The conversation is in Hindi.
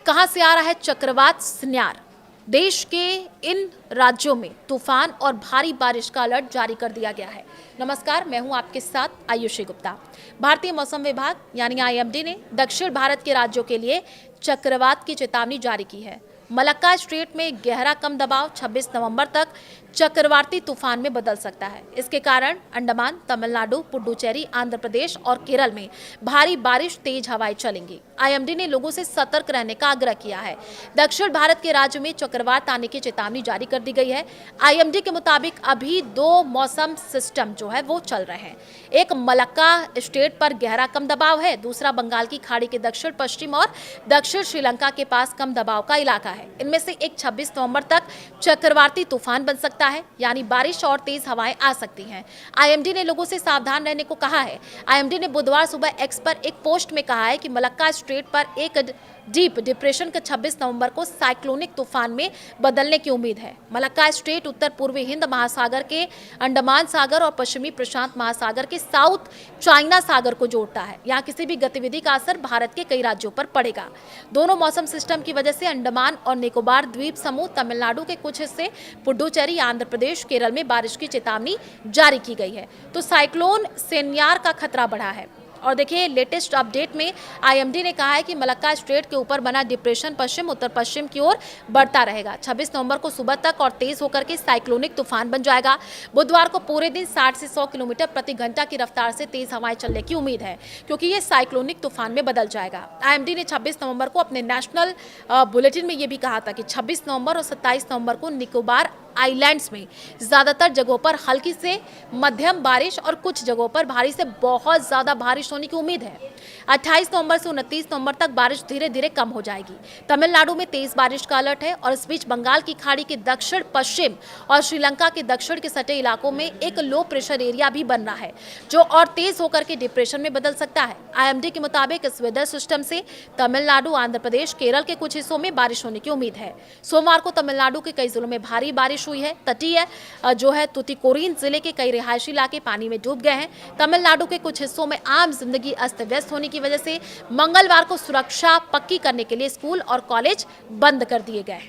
कहां से आ रहा है चक्रवात स्न्यार। देश के इन राज्यों में तूफान और भारी बारिश का अलर्ट जारी कर दिया गया है। नमस्कार, मैं हूं आपके साथ आयुषी गुप्ता। भारतीय मौसम विभाग यानी आईएमडी ने दक्षिण भारत के राज्यों के लिए चक्रवात की चेतावनी जारी की है। मलक्का स्ट्रेट में गहरा कम दबाव 26 नवंबर तक चक्रवाती तूफान में बदल सकता है। इसके कारण अंडमान, तमिलनाडु, पुडुचेरी, आंध्र प्रदेश और केरल में भारी बारिश, तेज हवाएं चलेंगी। आईएमडी ने लोगों से सतर्क रहने का आग्रह किया है। दक्षिण भारत के राज्यों में चक्रवात आने की चेतावनी जारी कर दी गई है। आईएमडी के मुताबिक अभी दो मौसम सिस्टम जो है वो चल रहे हैं। एक मलक्का स्ट्रेट पर गहरा कम दबाव है, दूसरा बंगाल की खाड़ी के दक्षिण पश्चिम और दक्षिण श्रीलंका के पास कम दबाव का इलाका है। इनमें से एक 26 नवंबर तक चक्रवाती तूफान बन सकता है, यानी बारिश और तेज हवाएं आ सकती हैं। आईएमडी ने लोगों से सावधान रहने को कहा है। आईएमडी ने बुधवार सुबह एक्स पर एक पोस्ट में कहा है कि मलक्का स्ट्रेट पर एक डीप डिप्रेशन का 26 नवंबर को साइक्लोनिक तूफान में बदलने की उम्मीद है। मलक्का स्ट्रेट उत्तर पूर्वी हिंद महासागर के अंडमान सागर और पश्चिमी प्रशांत महासागर के साउथ चाइना सागर को जोड़ता है। यहाँ किसी भी गतिविधि का असर भारत के कई राज्यों पर पड़ेगा। दोनों मौसम सिस्टम की वजह से अंडमान और निकोबार द्वीप समूह, तमिलनाडु के कुछ हिस्से, पुडुचेरी, आंध्र प्रदेश, केरल में बारिश की चेतावनी जारी की गई है। तो साइक्लोन सेन्यार का खतरा बढ़ा है। और देखिए, लेटेस्ट अपडेट में आईएमडी ने कहा है कि मलक्का स्ट्रेट के ऊपर बना डिप्रेशन पश्चिम उत्तर पश्चिम की ओर बढ़ता रहेगा। 26 नवंबर को सुबह तक और तेज होकर के साइक्लोनिक तूफान बन जाएगा। बुधवार को पूरे दिन 60 से 100 किलोमीटर प्रति घंटा की रफ्तार से तेज हवाएं चलने की उम्मीद है, क्योंकि ये साइक्लोनिक तूफान में बदल जाएगा। आईएमडी ने 26 नवंबर को अपने नेशनल बुलेटिन में ये भी कहा था कि 26 नवंबर और 27 नवंबर को निकोबार आइलैंड्स में ज्यादातर जगहों पर हल्की से मध्यम बारिश और कुछ जगहों पर भारी से बहुत ज्यादा बारिश होने की उम्मीद है। 28 नवंबर से 29 नवंबर तक बारिश धीरे धीरे कम हो जाएगी। तमिलनाडु में तेज बारिश का अलर्ट है और इस बीच बंगाल की खाड़ी के दक्षिण पश्चिम और श्रीलंका के दक्षिण के सटे इलाकों में एक लो प्रेशर एरिया भी बन रहा है, जो और तेज होकर के डिप्रेशन में बदल सकता है। आईएमडी के मुताबिक इस वेदर सिस्टम से तमिलनाडु, आंध्र प्रदेश, केरल के कुछ हिस्सों में बारिश होने की उम्मीद है। सोमवार को तमिलनाडु के कई जिलों में भारी बारिश हुई है। तटीय जो है तुतिकोरिन जिले के कई रिहायशी इलाके पानी में डूब गए हैं। तमिलनाडु के कुछ हिस्सों में आम जिंदगी अस्त व्यस्त होने की वजह से मंगलवार को सुरक्षा पक्की करने के लिए स्कूल और कॉलेज बंद कर दिए गए।